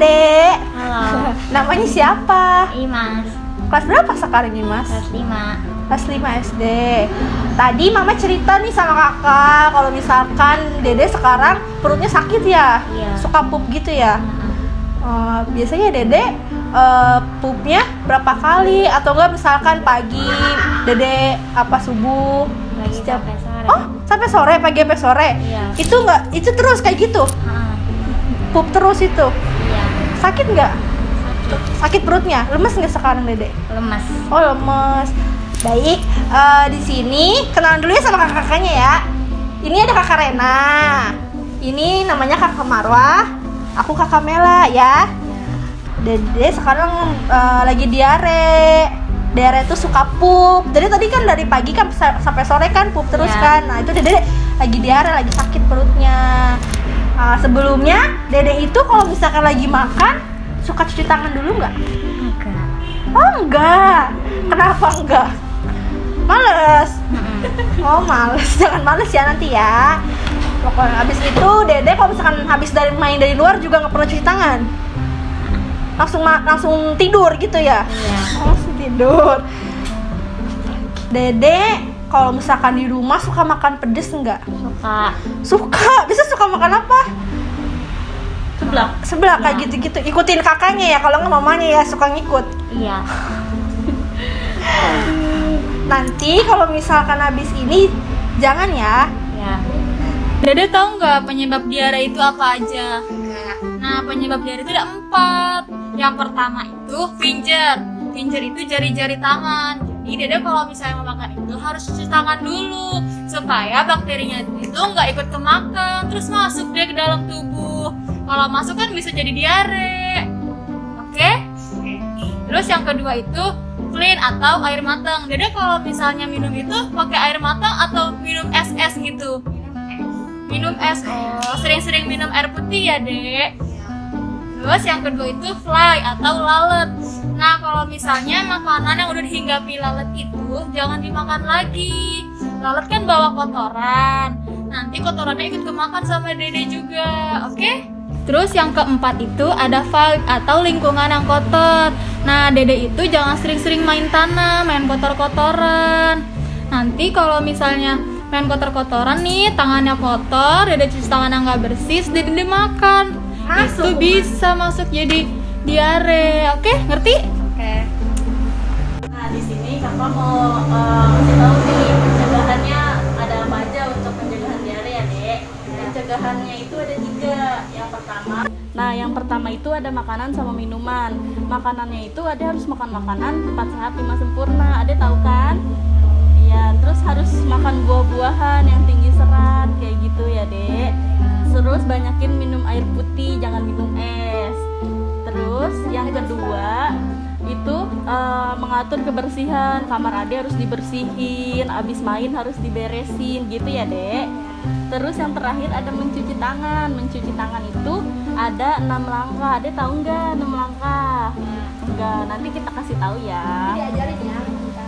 Dek. Halo. Namanya siapa? Imas. Kelas berapa sekarang ini, Mas? Kelas 5. Kelas 5 SD. Tadi Mama cerita nih sama kakak kalau misalkan Dede sekarang perutnya sakit ya? Iya. Suka pup gitu ya? Biasanya Dede pupnya berapa kali? Atau enggak misalkan pagi Dede apa subuh? Lagi Setiap- sampai sore. Oh, sampai sore, pagi sampai sore? Iya. Itu enggak, itu terus kayak gitu? Ah, Pup terus itu? iya. Sakit enggak? Sakit. Sakit perutnya? Lemes nggak sekarang Dede? Lemas. Oh, lemes. Baik, di sini kenalan dulu ya sama kakak-kakaknya ya. Ini ada kakak Rena. Ini namanya kakak Marwah. Aku kakak Mela ya. Dede sekarang lagi diare. Diare tuh suka pup. Jadi tadi kan dari pagi kan sampai sore kan pup terus Ya. kan. Nah itu Dede lagi diare, lagi sakit perutnya. Sebelumnya Dede itu kalau misalkan lagi makan suka cuci tangan dulu nggak? Enggak. Oh enggak. Kenapa enggak? Males. Oh males, jangan males ya nanti ya. Pokoknya habis itu Dede kalau misalkan habis dari main dari luar juga nggak perlu cuci tangan. Langsung tidur gitu ya. Iya. Langsung tidur. Dede kalau misalkan di rumah suka makan pedes enggak? Suka. Suka. Bisa suka makan apa? Seblak. Sebelah kayak Ya. gitu-gitu. Ikutin kakaknya ya, kalau nggak mamanya ya suka ngikut. Iya. Nanti kalau misalkan habis ini jangan ya. Ya. Dede tahu nggak penyebab diare itu apa aja? Nah, penyebab diare itu ada 4. Yang pertama itu pinjer. Pinjer itu jari-jari tangan. Jadi Dede kalau misalnya mau makan itu harus cuci tangan dulu supaya bakterinya itu nggak ikut kemakan terus masuk dia ke dalam tubuh. Kalau masuk kan bisa jadi diare. Oke? Terus yang kedua itu clean atau air matang. Dede kalau misalnya minum itu pakai air matang atau minum es gitu? Minum es. Oh, sering-sering minum air putih ya, Dek. Terus yang kedua itu fly atau lalat. Nah, kalau misalnya makanan yang udah dihinggapi lalat itu jangan dimakan lagi. Lalat kan bawa kotoran. Nanti kotorannya ikut kemakan sama Dede juga. Oke? Terus yang keempat itu ada vibe atau lingkungan yang kotor. Nah, Dede itu jangan sering-sering main tanah, main kotor-kotoran. Nanti kalau misalnya main kotor-kotoran nih, tangannya kotor, Dede cuci tangannya nggak bersih, Dede makan. Itu bisa masuk jadi diare. Oke, ngerti? Oke. Nah di sini kakak mau kasih tahu nih pencegahannya ada apa aja untuk pencegahan diare ya Dek. Pencegahannya itu ada 3. Yang pertama. Nah yang pertama itu ada makanan sama minuman. Makanannya itu ada harus makan makanan 4 sehat 5 sempurna. Ada tahu kan? Iya. Terus harus makan buah-buahan yang tinggi serat kayak gitu ya Dek. Terus banyakin minum air putih, jangan minum es. Terus yang kedua itu mengatur kebersihan. Kamar Ade harus dibersihin, abis main harus diberesin gitu ya Dek. Terus yang terakhir ada mencuci tangan. Mencuci tangan itu ada 6 langkah. Ade tahu nggak 6 langkah? Enggak, nanti kita kasih tahu ya. Diajarin ya kita.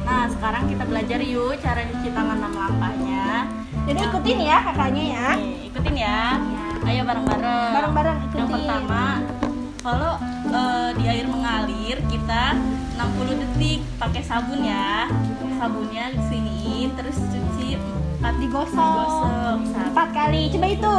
Nah sekarang kita belajar yuk cara cuci tangan 6 langkahnya. Jadi ikutin ya kakaknya ya. Ikutin ya. Ayo bareng-bareng. Bareng-bareng ikutin. Yang pertama, kalau di air mengalir kita 60 detik pakai sabun ya. Sabunnya disiniin terus cuci 4 digosok 4 kali. Coba itu.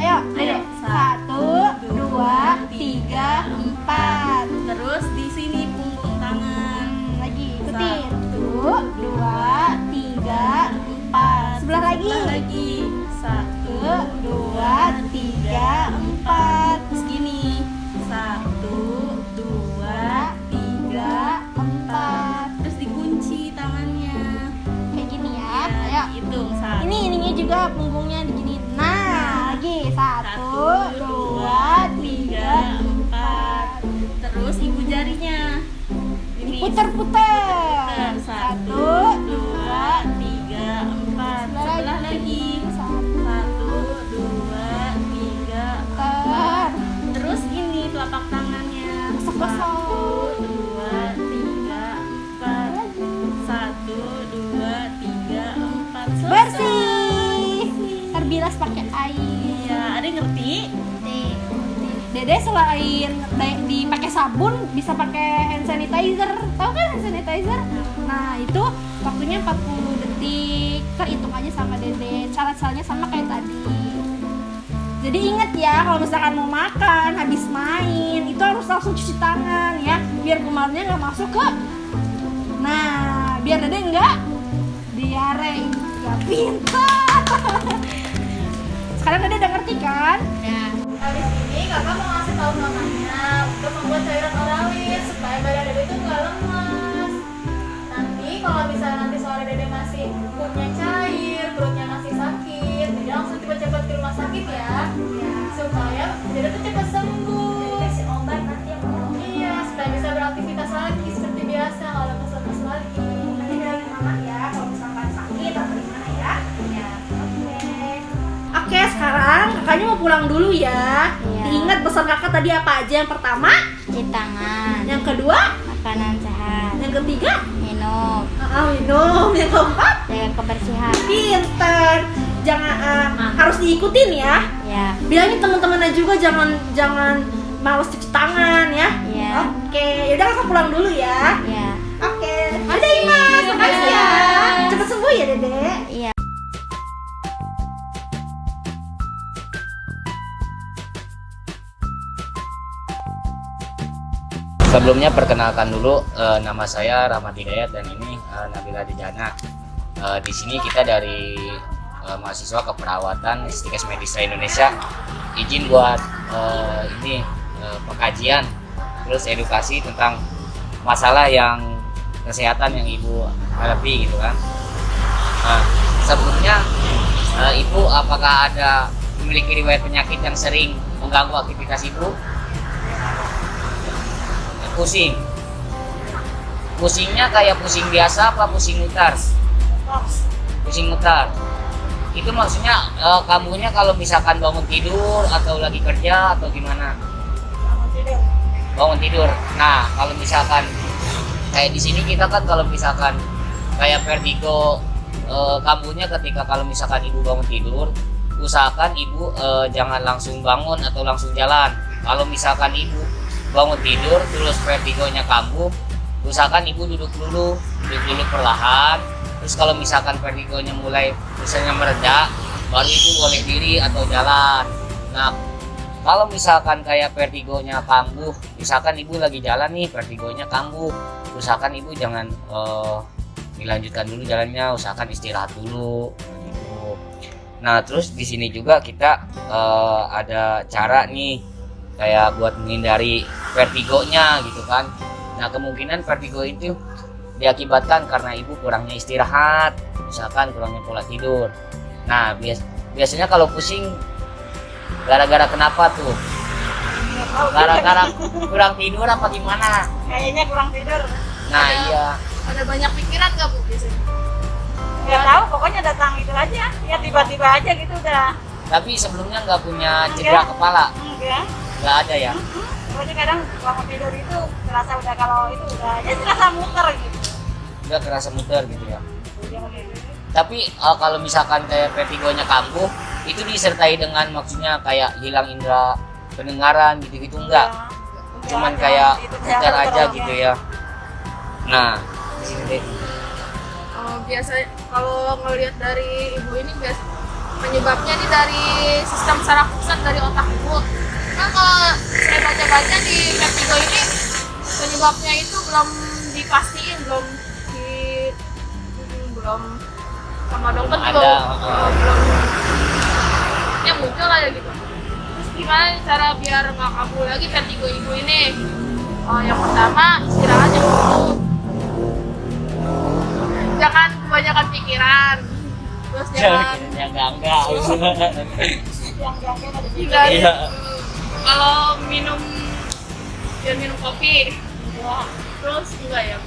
Ayo. Ayo. 1, 2, 3, 4. Terus di sini punggung tangan. Lagi. Ikutin. 1, 2, 3, 4. Sebelah lagi. 1, 2, 3, 4. Terus gini 1, 2, 3, 4. Terus dikunci tangannya. Kayak gini ya. Ya, Ayo. hitung 1. Ini ininya juga punggungnya begini. Nah, lagi 1, 2, 3, 4. Terus ibu jarinya. Ini Puter-puter. 1, 2, 3, 4. Sebelah lagi. 1, 2, 3, 4. Terus ini telapak tangannya. Gosok-gosok. 1, 2, 3, 4. 1, 2, 3, 4. Bersih. Terbilas pakai air. Iya, ada yang ngerti? Dede Dede selain dipakai sabun bisa pakai hand sanitizer. Tahu kan hand sanitizer? Nah, itu waktunya 40 detik. Terhitung aja sama Dede. Cara-caranya sama kayak tadi. Jadi ingat ya, kalau misalkan mau makan habis main itu harus langsung cuci tangan ya, biar kumarnya nggak masuk ke. Nah, biar Dede nggak diare. Ya pintar. Sekarang Dede udah ngerti kan? Ya. Habis ini kakak mau ngasih tahu mamanya untuk membuat cairan oralit supaya badan Dede itu nggak lemas. Nanti kalau misalnya nanti sore Dede masih perutnya cair, perutnya masih sakit, Dede langsung cepat-cepat ke rumah sakit ya. Supaya Dede tuh cepat sembuh. Dikasih obat nanti ya. Iya, supaya bisa beraktivitas lagi seperti biasa, nggak lemas-lemas lagi. Nanti bilangin mama ya kalau misalkan sakit atau gimana ya. Iya. Oke, sekarang kakaknya mau pulang dulu ya. Iya. Diingat pesan kakak tadi apa aja? Yang pertama, Cuci tangan. yang kedua, Makanan sehat. yang ketiga, Minum. minum, yang keempat, Jaga kebersihan. pinter. Jangan harus diikutin ya. Ya. Bilangin teman-temannya juga jangan malas cuci tangan ya. Iya. Oke, yaudah kakak pulang dulu ya. Ya. Oke, dadah Imas, makasih ya. Cepet sembuh ya Dede. Iya. Sebelumnya perkenalkan dulu, nama saya Rahmat Hidayat dan ini Nabila Dijana. Di sini kita dari mahasiswa keperawatan Stikes Medistra Indonesia izin buat pengkajian terus edukasi tentang masalah yang kesehatan yang ibu hadapi gitu kan. Nah, sebelumnya ibu apakah ada memiliki riwayat penyakit yang sering mengganggu aktivitas ibu? Pusingnya kayak pusing biasa apa pusing mutar? Pusing mutar itu maksudnya kamunya kalau misalkan bangun tidur atau lagi kerja atau gimana? Bangun tidur. Nah, kalau misalkan kayak di sini kita kan kalau misalkan kayak vertigo kamunya ketika kalau misalkan ibu bangun tidur, usahakan ibu jangan langsung bangun atau langsung jalan. Kalau misalkan ibu bangun tidur terus vertigonya kambuh, usahakan ibu duduk dulu perlahan. Terus kalau misalkan vertigonya mulai misalnya mereda, baru ibu boleh diri atau jalan. Nah, kalau misalkan kayak vertigonya kambuh, misalkan ibu lagi jalan nih, vertigonya kambuh, usahakan ibu jangan dilanjutkan dulu jalannya, usahakan istirahat dulu. Gitu. Nah, terus di sini juga kita ada cara nih kayak buat menghindari vertigonya gitu kan. Nah, kemungkinan vertigo itu diakibatkan karena ibu kurangnya istirahat, misalkan kurangnya pola tidur. Nah, biasanya kalau pusing gara-gara kenapa tuh? Gara-gara kurang tidur apa gimana? Kayaknya kurang tidur. Nah, iya. Ada banyak pikiran nggak Bu biasanya? Nggak tahu, pokoknya datang itu aja. Ya tiba-tiba aja gitu udah. Tapi sebelumnya nggak punya cedera kepala? Enggak. Nggak ada ya? Pokoknya kadang bangun tidur itu terasa udah kalau itu udah ya terasa muter gitu. Nggak kerasa muter gitu ya? Tapi kalau misalkan kayak vertigonya kambuh, itu disertai dengan maksudnya kayak hilang indera pendengaran gitu-gitu enggak? Cuman kayak muter aja gitu ya. Nah, di sini deh. Biasa kalau ngelihat dari ibu ini penyebabnya ini dari sistem saraf pusat dari otak ibu. Nah, kalau saya baca-baca di vertigo ini penyebabnya itu belum dipastiin, belum sama dokter juga belum yang muncul aja gitu. Terus gimana cara biar nggak kambuh lagi vertigo ibu ini? Yang pertama istirahat yang cukup, jangan kebanyakan pikiran, terus jangan enggak. hindari Iya. kalau minum jangan minum kopi, terus enggak ya,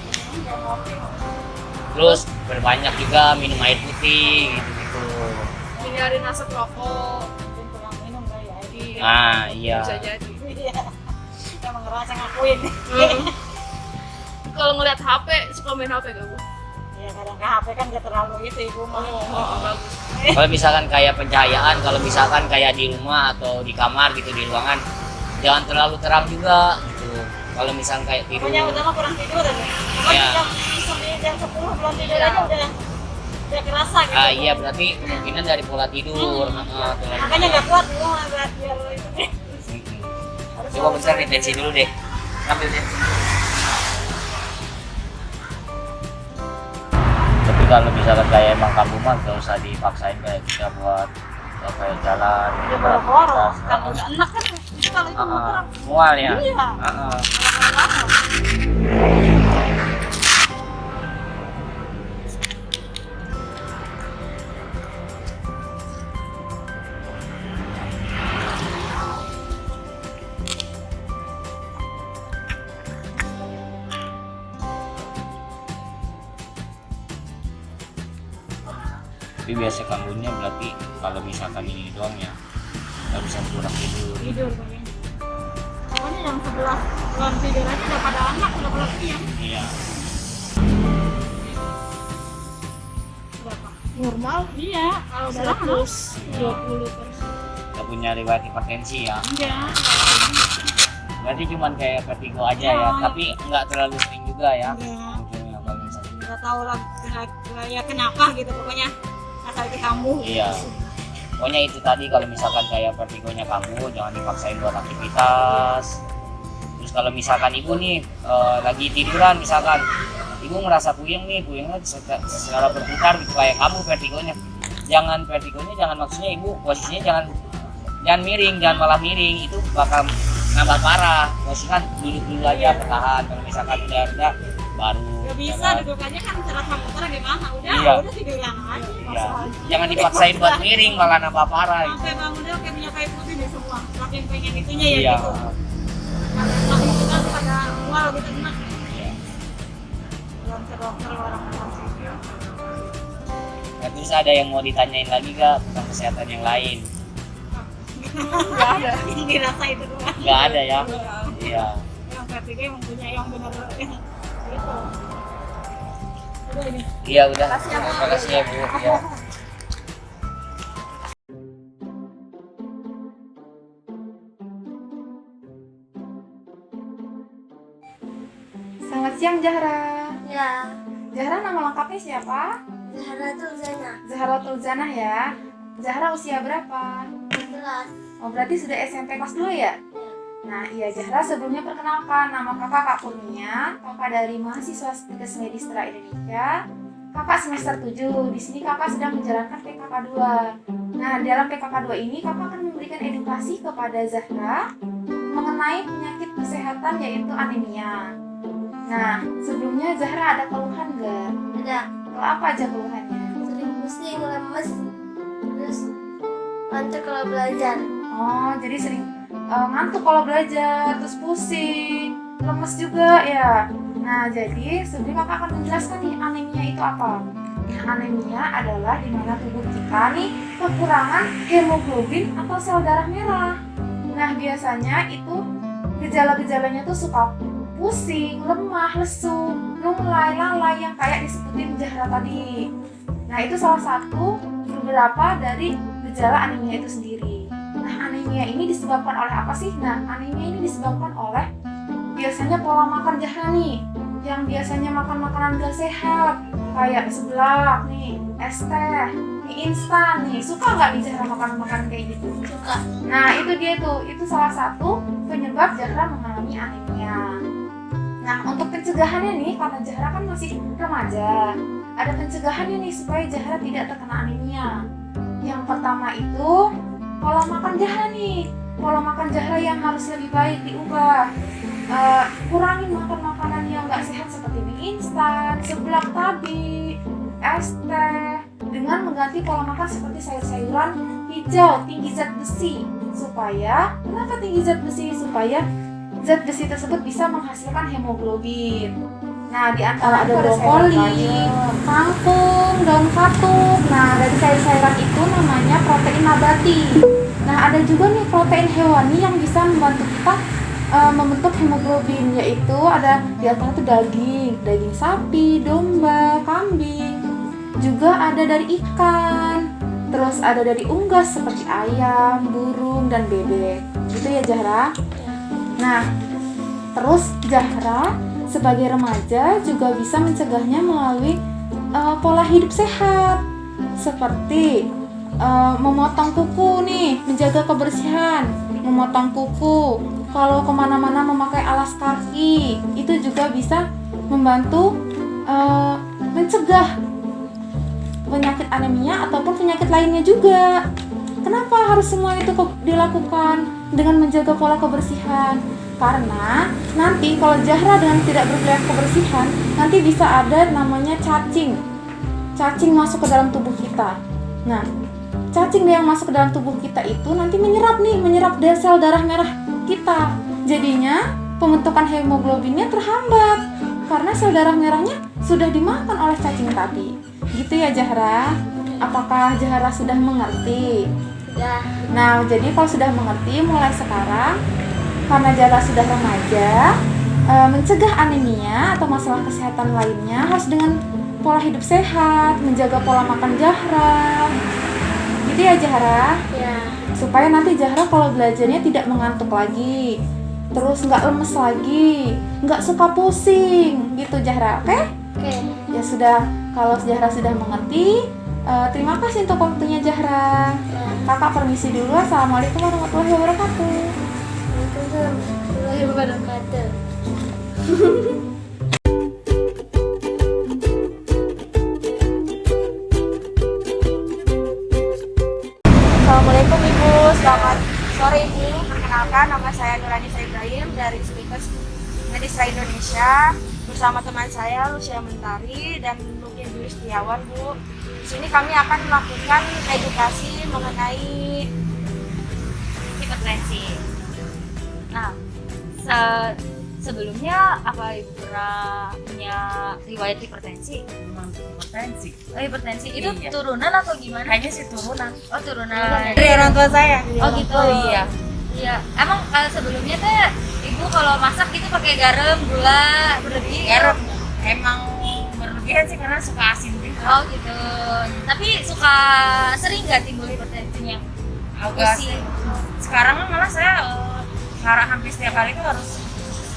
Terus berbanyak juga minum air putih gitu-gitu. hindarin asap rokok. Kurang minum kali ya. Iya, Ah, iya. bisa jadi. Iya. Emang ngerasa ngakuin. Kalau ngeliat HP suka main HP gak Bu? Ya kadang ke HP kan gak terlalu itu ibu mah. Oh, bagus. Kalau misalkan kayak pencahayaan, kalau misalkan kayak di rumah atau di kamar gitu di ruangan, jangan terlalu terang juga gitu. Kalau misalnya kayak tidur Pokoknya udah mah kurang tidur aja. Iya. Pokoknya jam 10 belum tidur aja udah kerasa gitu. iya berarti kemungkinan dari pola tidur. Terlalu Makanya nggak kuat dulu buat biar itu. Coba bentar nih tensi dulu deh. Ambil tensi. Tapi kalau misalkan kayak emang kamu mah gak usah dipaksain kayak kita buat kayak jalan Udah boro-boro. Kalau udah enak kan kalau itu motor mual ya. iya. Tapi biasa kambuhnya berarti kalau misalkan ini doang ya nggak bisa kurang tidur. Tidur pokoknya. Pokoknya jam 11 belum tidur aja udah pada anak udah pada siang. Iya. Berapa? Normal Iya, kalau udah lama 20%. Nggak punya riwayat hipertensi ya. Enggak. Berarti cuman kayak vertigo aja ya, tapi nggak terlalu sering juga ya. Enggak. Munculnya kalau misalnya. Nggak tahu lah ya kenapa gitu pokoknya asal itu kamu. Iya. Pokoknya itu tadi kalau misalkan kayak vertigonya kamu jangan dipaksain buat aktivitas. Terus kalau misalkan ibu nih lagi tiduran misalkan ibu merasa puyeng puyengnya secara berputar gitu kayak kamu vertigonya. Vertigonya jangan maksudnya ibu posisinya jangan miring, jangan malah miring, itu bakal nambah parah. Posisinya duduk aja bertahan. Kalau misalkan udah baru Gak bisa jalan. duduk aja kan serasa motor gimana udah Iya. udah tiduran aja. Iya. Jangan dipaksain buat miring malah nambah parah. Sampai bangunnya kayak minyak kayu putih deh semua. Saking pengen itunya ya Iya. gitu. Saking kita tuh pada mual gitu enak. Iya. Belum ke dokter orang-orang sih. Nah, terus ada yang mau ditanyain lagi gak tentang kesehatan yang lain? Nggak ada. Yang dirasa itu doang. Nggak ada ya? Iya. Yang vertigo emang punya yang benar gitu. Udah ini. Iya udah. Terima kasih ya Bu. Ya. Selamat siang Zahra. Ya, Zahra nama lengkapnya siapa? Zahra tuh Zana, Zahra Tulzana ya. Zahra usia berapa? 11. Oh berarti sudah SMP kelas 2 ya? Nah iya Zahra, sebelumnya perkenalkan, nama kakak Kak Kurnia, kakak dari mahasiswa Stikes Medistra Indonesia. Kakak semester 7, di sini kakak sedang menjalankan PKK 2. Nah dalam PKK 2 ini kakak akan memberikan edukasi kepada Zahra mengenai penyakit kesehatan yaitu anemia. Nah sebelumnya Zahra ada keluhan nggak? Ada Kalau apa aja keluhannya? sering pusing, lemes, terus ngantuk kalau belajar. Oh jadi sering ngantuk kalau belajar, terus pusing, lemes juga ya. Nah, jadi sebelum kakak akan menjelaskan nih anemia itu apa. Nah, anemia adalah di mana tubuh kita nih kekurangan hemoglobin atau sel darah merah. Nah, biasanya itu gejala-gejalanya tuh suka pusing, lemah, lesu, lunglai, lalai yang kayak disebutin Zahra tadi. Nah, itu salah satu beberapa dari gejala anemia itu sendiri. Nah, anemia ini disebabkan oleh apa sih? Nah, anemia ini disebabkan oleh biasanya pola makan Zahra nih, yang biasanya makan makanan gak sehat, kayak seblak nih, es teh, mie instan nih. Suka nggak nih Zahra makan kayak gitu? Suka. Nah, itu dia tuh, itu salah satu penyebab Zahra mengalami anemia. Nah, untuk pencegahannya nih, karena Zahra kan masih remaja, ada pencegahannya nih supaya Zahra tidak terkena anemia. Yang pertama itu pola makan Zahra nih. Pola makan Zahra yang harus lebih baik diubah. Kurangin makan makanan yang nggak sehat seperti mie instan, seblak tadi, es teh, dengan mengganti pola makan seperti sayur-sayuran hijau tinggi zat besi. Supaya, kenapa tinggi zat besi? Supaya zat besi tersebut bisa menghasilkan hemoglobin. Nah, di antara ada brokoli, kangkung, daun katuk. Nah, dari sayur-sayuran itu namanya protein nabati. Nah, ada juga nih protein hewani yang bisa membantu kita membentuk hemoglobin, yaitu ada di antara itu daging sapi, domba, kambing. Juga ada dari ikan. Terus ada dari unggas seperti ayam, burung, dan bebek. Gitu ya Zahra? Ya. Nah, terus Zahra sebagai remaja juga bisa mencegahnya melalui pola hidup sehat, seperti memotong kuku nih, menjaga kebersihan, memotong kuku. Kalau kemana-mana memakai alas kaki, itu juga bisa membantu mencegah penyakit anemia ataupun penyakit lainnya juga. Kenapa harus semua itu dilakukan dengan menjaga pola kebersihan? Karena nanti kalau Zahra dengan tidak berperilaku kebersihan, nanti bisa ada namanya cacing. Cacing masuk ke dalam tubuh kita. Nah, cacing yang masuk ke dalam tubuh kita itu nanti menyerap sel darah merah kita. Jadinya pembentukan hemoglobinnya terhambat karena sel darah merahnya sudah dimakan oleh cacing tadi. Gitu ya Zahra? Apakah Zahra sudah mengerti? Ya. Nah, jadi kalau sudah mengerti mulai sekarang, karena Zahra sudah remaja, mencegah anemia atau masalah kesehatan lainnya harus dengan pola hidup sehat, menjaga pola makan Zahra. Gitu ya Zahra? Ya. Supaya nanti Zahra kalau belajarnya tidak mengantuk lagi, terus nggak lemes lagi, nggak suka pusing, gitu Zahra, oke? Oke. Ya sudah, kalau Zahra sudah mengerti, terima kasih untuk waktunya Zahra. Kakak permisi dulu. Assalamualaikum warahmatullahi wabarakatuh. Waalaikumsalam warahmatullahi wabarakatuh. Assalamualaikum Ibu, selamat sore Ibu. Perkenalkan, nama saya Nuranisa Ibrahim dari Stikes Medistra Indonesia bersama teman saya Lucia Mentari dan Luki Dwi Setiawan Bu. Di sini kami akan melakukan edukasi mengenai Hipertensi. Nah, sebelumnya apa Ibu pernah punya riwayat hipertensi? Hipertensi. Oh, hipertensi itu Iya. turunan atau gimana? Kayaknya sih turunan. Oh, turunan. dari orang tua saya. Oh gitu. Iya. Iya. Emang sebelumnya teh Ibu kalau masak gitu pakai garam, gula, berlebih? Garam. Emang berlebihan sih karena suka asin juga. Oh gitu. Tapi suka sering nggak timbul hipertensinya? Agak Pusing. sekarang kan malah saya hampir setiap hari itu harus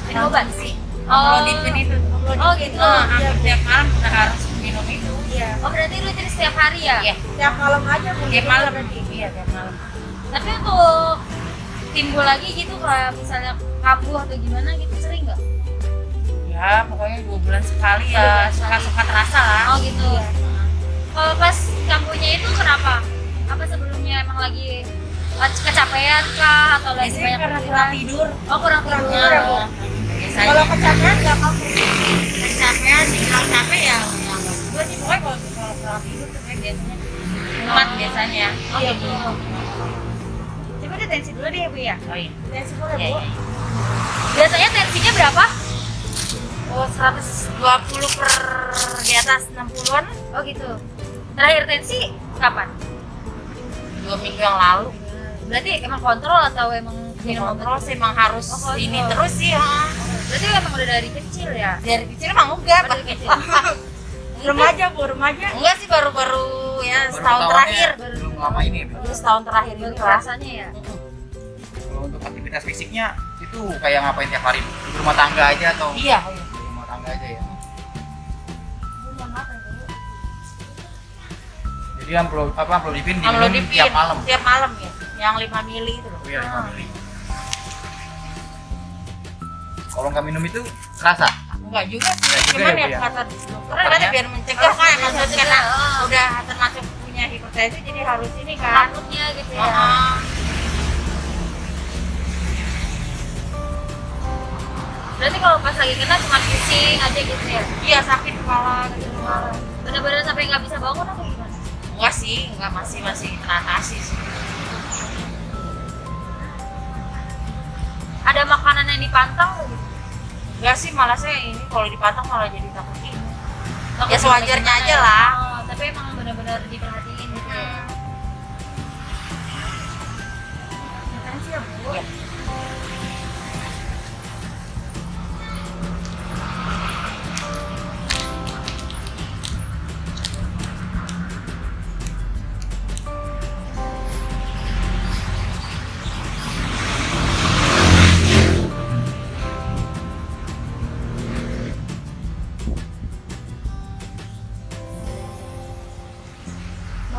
Minum obat? sih. Oh. Amlodipin itu. Oh gitu. Hampir tiap malam udah harus minum itu. Iya. Oh berarti rutin setiap hari ya? Iya. Tiap malam aja Bu. Tiap malam. Iya, tiap malam. Tapi untuk timbul lagi gitu kayak misalnya kambuh atau gimana gitu sering nggak? Ya, pokoknya 2 bulan sekali ya, suka-suka terasa lah. Oh gitu. Kalau pas kambuhnya itu kenapa? Apa sebelumnya emang lagi kecapean kah atau lagi Biasanya banyak karena pikiran? kurang tidur. Oh kurang tidur. tidur ya, Bu? Biasanya Kalau kecapean nggak kamu? kecapean, dibilang capek ya gue sih pokoknya kalau kurang tidur tuh kayak biasanya kumat biasanya. Oh gitu. Coba deh tensi dulu deh ya Bu ya. Oh iya. Tensi boleh Iya, Bu? iya. Biasanya tensinya berapa? Oh 120 per di atas 60-an. Oh gitu. Terakhir tensi kapan? 2 minggu yang lalu. Berarti emang kontrol atau emang minum Kontrol obat? sih emang harus Oh, kontrol. ini terus sih ya. Berarti emang udah dari kecil ya? Dari kecil emang enggak. Dari kecil. Remaja Bu, remaja. Enggak sih baru-baru ya setahun terakhir. Belum lama ini ya. Baru setahun terakhir Baru ini lah. rasanya ya? Kalau untuk aktivitas fisiknya itu kayak ngapain tiap hari? Di rumah tangga aja atau? Iya. Di rumah tangga aja ya. Jadi amlodipin diminum Amlodipin tiap malam. Tiap malam ya. Yang 5 mili itu loh. Oh iya, 5 mili. Kalau nggak minum itu terasa? Enggak juga sih, Enggak juga cuman ya, ya Bu, ya? kata dokter katanya biar mencegah kan maksudnya karena udah termasuk punya hipertensi jadi harus ini kan. Takutnya gitu ya? Heeh. Berarti kalau pas lagi kena cuma pusing aja gitu ya? Iya sakit kepala gitu. Bener-bener sampai nggak bisa bangun atau gimana? Enggak sih, enggak masih teratasi sih. Ada makanan yang dipantau gitu? Enggak sih, malah saya ini kalau dipantang malah jadi takut ini. Takut Ya sewajarnya gimana aja ya? lah. Oh, tapi emang bener-bener diperhatiin gitu ya? Hipertensi ya Bu? Iya.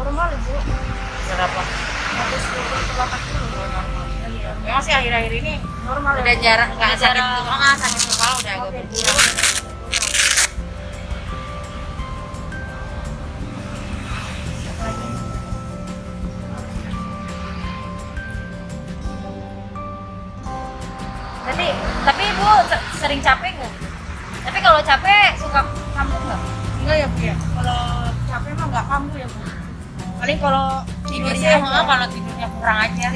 Normal ibu. Berapa? 128 kilo. Memang sih akhir-akhir ini Normal udah ya. jarang nggak sakit kepala, sakit kepala udah agak berkurang. Tapi ibu sering capek nggak? Tapi kalau capek suka kambuh nggak? Enggak ya bu ya. Kalau capek mah nggak kambuh ya bu. Paling kalau tidurnya, kalau tidurnya kurang aja.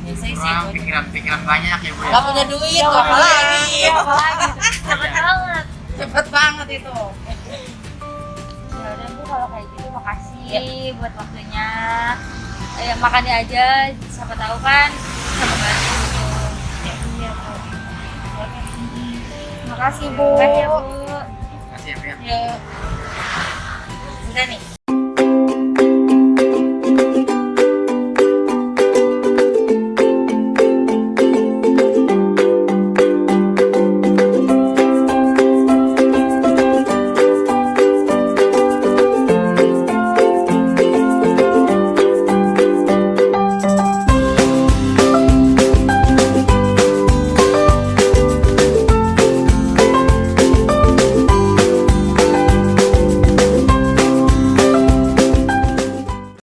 Biasanya sih Kurang itu. pikiran banyak ya bu ya. Nggak punya duit, apalagi. Apalagi cepet banget. Cepet banget itu. Ya udah Bu, kalau kayak gitu makasih buat waktunya. Makannya aja, siapa tahu kan bisa membantu. Iya bu. Makasih bu. Makasih ya Bu. Makasih ya bu ya. Ya. Udah nih.